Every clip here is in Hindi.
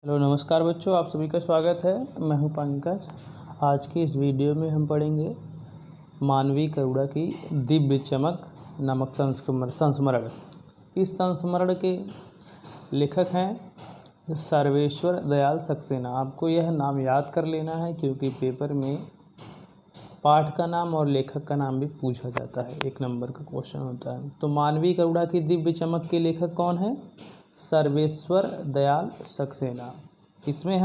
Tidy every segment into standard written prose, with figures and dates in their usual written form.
हेलो नमस्कार बच्चों, आप सभी का स्वागत है। मैं हूं पंकज। आज की इस वीडियो में हम पढ़ेंगे मानवी करुणा की दिव्य चमक नामक संस्मरण। इस संस्मरण के लेखक हैं सर्वेश्वर दयाल सक्सेना। आपको यह नाम याद कर लेना है क्योंकि पेपर में पाठ का नाम और लेखक का नाम भी पूछा जाता है, 1 नंबर का क्वेश्चन होता है। तो मानवी करुणा की दिव्य चमक के लेखक कौन है? सर्वेश्वर दयाल सक्सेना। इसमें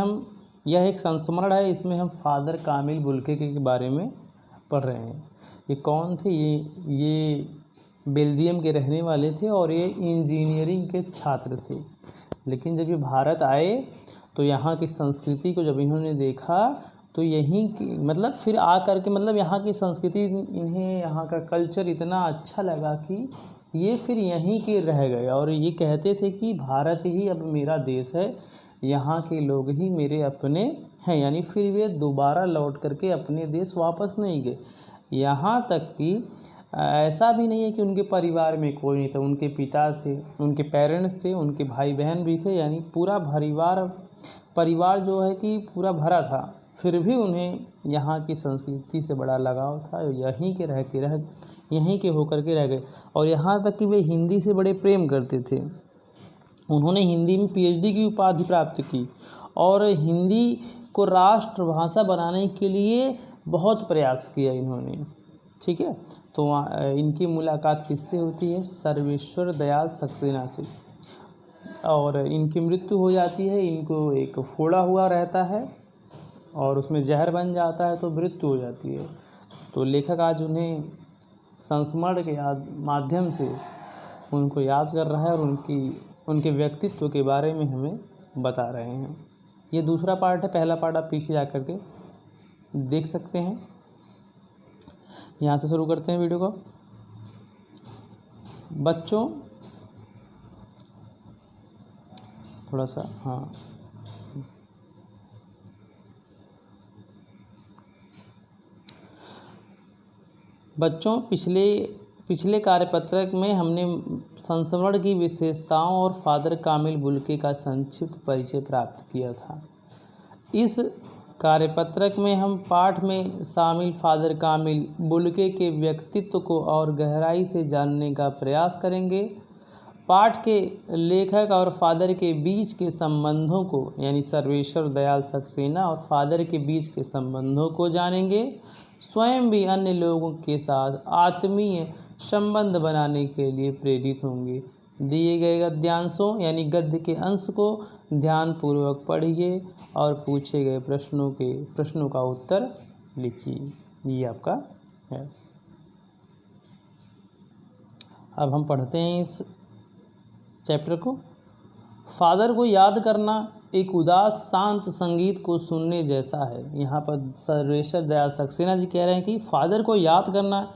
यह एक संस्मरण है, इसमें हम फादर कामिल बुल्के के बारे में पढ़ रहे हैं। ये कौन थे? ये बेल्जियम के रहने वाले थे और ये इंजीनियरिंग के छात्र थे। लेकिन जब ये भारत आए तो यहाँ की संस्कृति को जब इन्होंने देखा तो यहीं की फिर आ कर के यहाँ की संस्कृति, इन्हें यहाँ का कल्चर इतना अच्छा लगा कि ये फिर यहीं के रह गए और ये कहते थे कि भारत ही अब मेरा देश है, यहाँ के लोग ही मेरे अपने हैं। यानी फिर वे दोबारा लौट करके अपने देश वापस नहीं गए। यहाँ तक कि ऐसा भी नहीं है कि उनके परिवार में कोई नहीं था। उनके पिता थे, उनके पेरेंट्स थे, उनके भाई बहन भी थे, यानी पूरा परिवार जो है कि पूरा भरा था। फिर भी उन्हें यहाँ की संस्कृति से बड़ा लगाव था, यहीं के होकर के रह गए। और यहाँ तक कि वे हिंदी से बड़े प्रेम करते थे। उन्होंने हिंदी में PhD की उपाधि प्राप्त की और हिंदी को राष्ट्रभाषा बनाने के लिए बहुत प्रयास किया इन्होंने। ठीक है, तो इनकी मुलाकात किससे होती है? सर्वेश्वर दयाल सक्सेना से। और इनकी मृत्यु हो जाती है। इनको एक फोड़ा हुआ रहता है और उसमें जहर बन जाता है तो मृत्यु हो जाती है। तो लेखक आज उन्हें संस्मरण के माध्यम से उनको याद कर रहा है और उनके व्यक्तित्व के बारे में हमें बता रहे हैं। ये दूसरा पार्ट है, पहला पार्ट आप पीछे जा कर के देख सकते हैं। यहाँ से शुरू करते हैं वीडियो को। बच्चों थोड़ा सा बच्चों पिछले कार्यपत्रक में हमने संस्मरण की विशेषताओं और फादर कामिल बुल्के का संक्षिप्त परिचय प्राप्त किया था। इस कार्यपत्रक में हम पाठ में शामिल फादर कामिल बुल्के के व्यक्तित्व को और गहराई से जानने का प्रयास करेंगे। पाठ के लेखक और फादर के बीच के संबंधों को, यानी सर्वेश्वर दयाल सक्सेना और फादर के बीच के संबंधों को जानेंगे। स्वयं भी अन्य लोगों के साथ आत्मीय संबंध बनाने के लिए प्रेरित होंगे। दिए गए गद्यांशों यानी गद्य के अंश को ध्यानपूर्वक पढ़िए और पूछे गए प्रश्नों का उत्तर लिखिए। ये आपका है। अब हम पढ़ते हैं इस चैप्टर को। फादर को याद करना एक उदास शांत संगीत को सुनने जैसा है। यहाँ पर सर्वेश्वर दयाल सक्सेना जी कह रहे हैं कि फादर को याद करना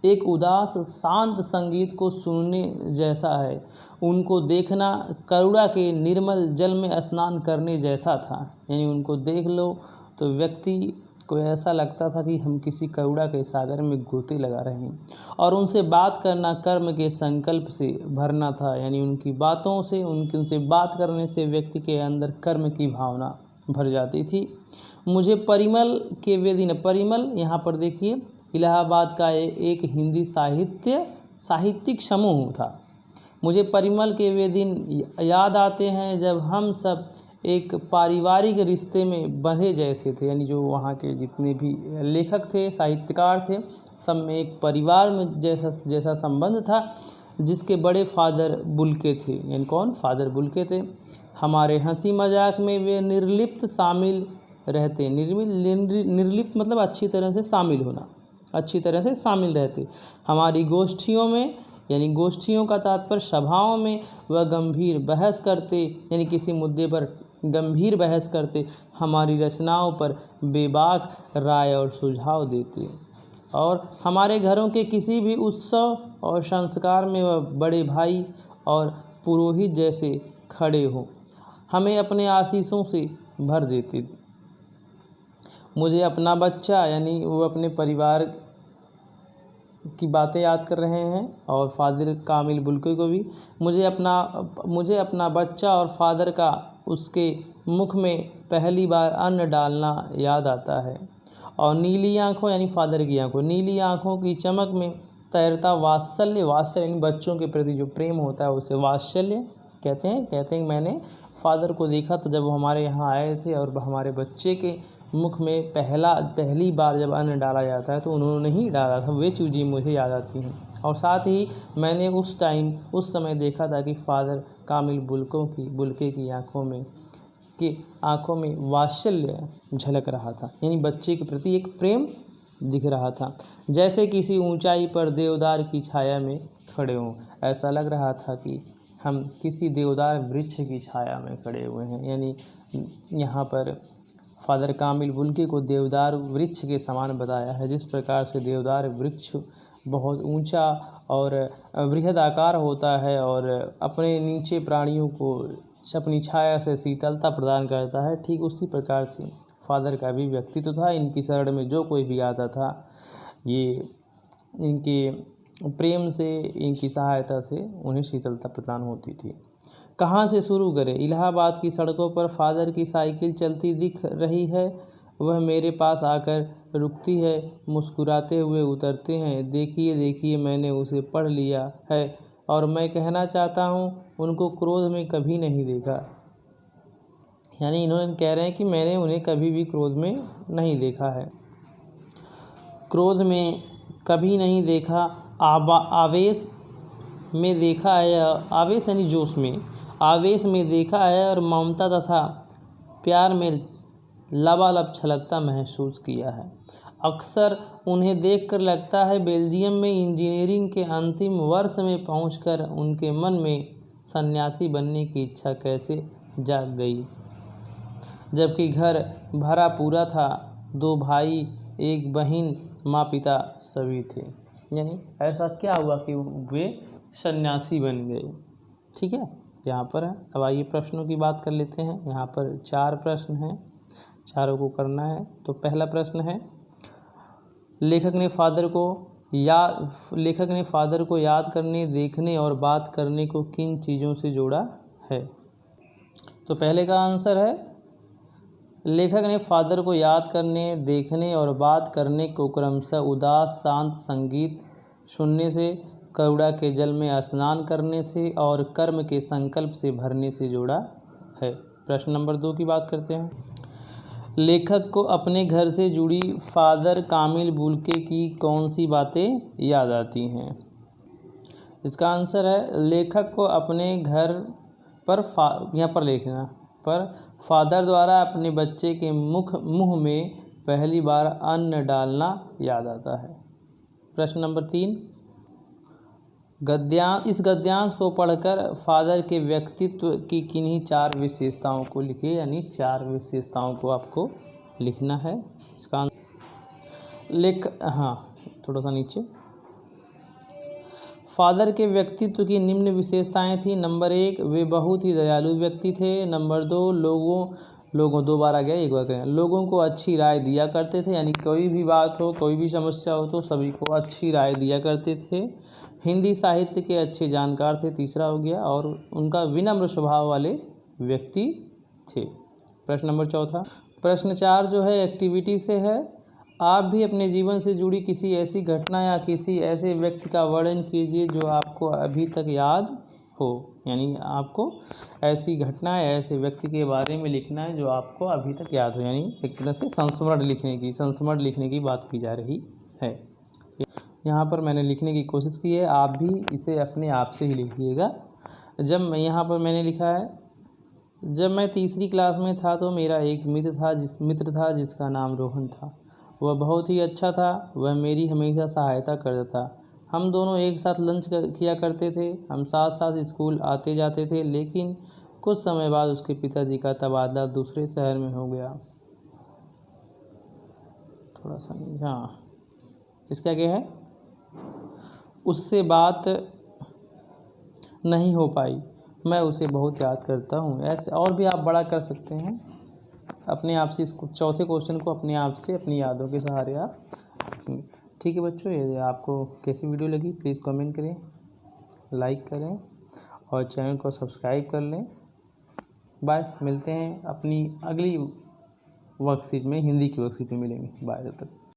एक उदास शांत संगीत को सुनने जैसा है। उनको देखना करुणा के निर्मल जल में स्नान करने जैसा था। यानी उनको देख लो तो व्यक्ति को ऐसा लगता था कि हम किसी करुणा के सागर में गोते लगा रहे हैं। और उनसे बात करना कर्म के संकल्प से भरना था। यानी उनकी बातों से, उनसे बात करने से व्यक्ति के अंदर कर्म की भावना भर जाती थी। मुझे परिमल के वे दिन, परिमल यहाँ पर देखिए इलाहाबाद का एक हिंदी साहित्यिक समूह था। मुझे परिमल के वे दिन याद आते हैं जब हम सब एक पारिवारिक रिश्ते में बंधे जैसे थे। यानी जो वहाँ के जितने भी लेखक थे, साहित्यकार थे, सब में एक परिवार में जैसा संबंध था, जिसके बड़े फादर बुल्के थे। यानी कौन? फादर बुल्के थे। हमारे हंसी मजाक में वे निर्लिप्त शामिल रहते। निर्लिप्त मतलब अच्छी तरह से शामिल होना, अच्छी तरह से शामिल रहते। हमारी गोष्ठियों में, यानी गोष्ठियों का तात्पर्य सभाओं में, वह गंभीर बहस करते। यानी किसी मुद्दे पर गंभीर बहस करते। हमारी रचनाओं पर बेबाक राय और सुझाव देते। और हमारे घरों के किसी भी उत्सव और संस्कार में वह बड़े भाई और पुरोहित जैसे खड़े हो हमें अपने आशीषों से भर देते। मुझे अपना बच्चा, यानी वो अपने परिवार की बातें याद कर रहे हैं और फादर कामिल बुल्के को भी, मुझे अपना बच्चा और फादर का उसके मुख में पहली बार अन्न डालना याद आता है। और नीली आँखों यानी फादर की आँखों, नीली आँखों की चमक में तैरता वात्सल्य, वात्सल्य यानी बच्चों के प्रति जो प्रेम होता है उसे वात्सल्य कहते हैं। मैंने फादर को देखा तो जब वो हमारे यहाँ आए थे और हमारे बच्चे के मुख में पहली बार जब अन्न डाला जाता है तो उन्होंने ही डाला था, वे चीज़ें मुझे याद आती हैं। और साथ ही मैंने उस समय देखा था कि फादर कामिल बुल्के की आँखों में वात्सल्य झलक रहा था, यानी बच्चे के प्रति एक प्रेम दिख रहा था। जैसे किसी ऊंचाई पर देवदार की छाया में खड़े हों, ऐसा लग रहा था कि हम किसी देवदार वृक्ष की छाया में खड़े हुए हैं। यानी यहाँ पर फादर कामिल बुल्के को देवदार वृक्ष के समान बताया है। जिस प्रकार से देवदार वृक्ष बहुत ऊंचा और बृहदाकार होता है और अपने नीचे प्राणियों को अपनी छाया से शीतलता प्रदान करता है, ठीक उसी प्रकार से फादर का भी व्यक्तित्व था। इनकी शरण में जो कोई भी आता था, ये इनके प्रेम से, इनकी सहायता से उन्हें शीतलता प्रदान होती थी। कहाँ से शुरू करें? इलाहाबाद की सड़कों पर फादर की साइकिल चलती दिख रही है। वह मेरे पास आकर रुकती है, मुस्कुराते हुए उतरते हैं। देखिए देखिए, मैंने उसे पढ़ लिया है और मैं कहना चाहता हूँ, उनको क्रोध में कभी नहीं देखा। यानी इन्होंने कह रहे हैं कि मैंने उन्हें कभी भी क्रोध में नहीं देखा है, क्रोध में कभी नहीं देखा। आवेश में देखा है, आवेश यानी जोश में, आवेश में देखा है और ममता तथा प्यार में लबालब छलकता महसूस किया है। अक्सर उन्हें देखकर लगता है बेल्जियम में इंजीनियरिंग के अंतिम वर्ष में पहुंचकर उनके मन में सन्यासी बनने की इच्छा कैसे जाग गई, जबकि घर भरा पूरा था, 2 भाई 1 बहन, माँ पिता सभी थे। यानी ऐसा क्या हुआ कि वे सन्यासी बन गए। ठीक है, यहाँ पर है। अब आइए प्रश्नों की बात कर लेते हैं। यहाँ पर 4 प्रश्न हैं, चारों को करना है। तो पहला प्रश्न है, लेखक ने फादर को याद करने, देखने और बात करने को किन चीज़ों से जोड़ा है? तो पहले का आंसर है, लेखक ने फादर को याद करने, देखने और बात करने को क्रमशः उदास शांत संगीत सुनने से, करुणा के जल में स्नान करने से और कर्म के संकल्प से भरने से जोड़ा है। प्रश्न नंबर 2 की बात करते हैं। लेखक को अपने घर से जुड़ी फादर कामिल बुल्के की कौन सी बातें याद आती हैं? इसका आंसर है, लेखक को अपने घर पर यहाँ पर लिखना पर फादर द्वारा अपने बच्चे के मुंह में पहली बार अन्न डालना याद आता है। प्रश्न नंबर 3, इस गद्यांश को पढ़कर फादर के व्यक्तित्व की किन्हीं 4 विशेषताओं को लिखिए। यानी 4 विशेषताओं को आपको लिखना है। इसका थोड़ा सा नीचे। फादर के व्यक्तित्व की निम्न विशेषताएं थी। नंबर 1, वे बहुत ही दयालु व्यक्ति थे। नंबर 2, लोगों 2 बार आ गया, एक बार करें, लोगों को अच्छी राय दिया करते थे। यानी कोई भी बात हो, कोई भी समस्या हो तो सभी को अच्छी राय दिया करते थे। हिंदी साहित्य के अच्छे जानकार थे, तीसरा हो गया। और उनका विनम्र स्वभाव वाले व्यक्ति थे। प्रश्न नंबर 4। प्रश्न 4 जो है एक्टिविटी से है। आप भी अपने जीवन से जुड़ी किसी ऐसी घटना या किसी ऐसे व्यक्ति का वर्णन कीजिए जो आपको अभी तक याद हो। यानी आपको ऐसी घटना या ऐसे व्यक्ति के बारे में लिखना है जो आपको अभी तक याद हो। यानी एक तरह से संस्मरण लिखने की बात की जा रही है। यहाँ पर मैंने लिखने की कोशिश की है, आप भी इसे अपने आप से ही लिखिएगा। यहाँ पर मैंने लिखा है, जब मैं तीसरी क्लास में था तो मेरा एक मित्र था जिसका नाम रोहन था। वह बहुत ही अच्छा था। वह मेरी हमेशा सहायता करता था। हम दोनों एक साथ लंच किया करते थे। हम साथ साथ स्कूल आते जाते थे। लेकिन कुछ समय बाद उसके पिताजी का तबादला दूसरे शहर में हो गया। थोड़ा सा इसका क्या है, उससे बात नहीं हो पाई। मैं उसे बहुत याद करता हूँ। ऐसे और भी आप बड़ा कर सकते हैं अपने आप से। इसको चौथे क्वेश्चन को अपने आप से अपनी यादों के सहारे आप लिखेंगे। ठीक है बच्चों, ये आपको कैसी वीडियो लगी प्लीज़ कमेंट करें, लाइक करें और चैनल को सब्सक्राइब कर लें। बाय, मिलते हैं अपनी अगली वर्कशीट में, हिंदी की वर्कशीट में मिलेंगे। बाय, तब तक।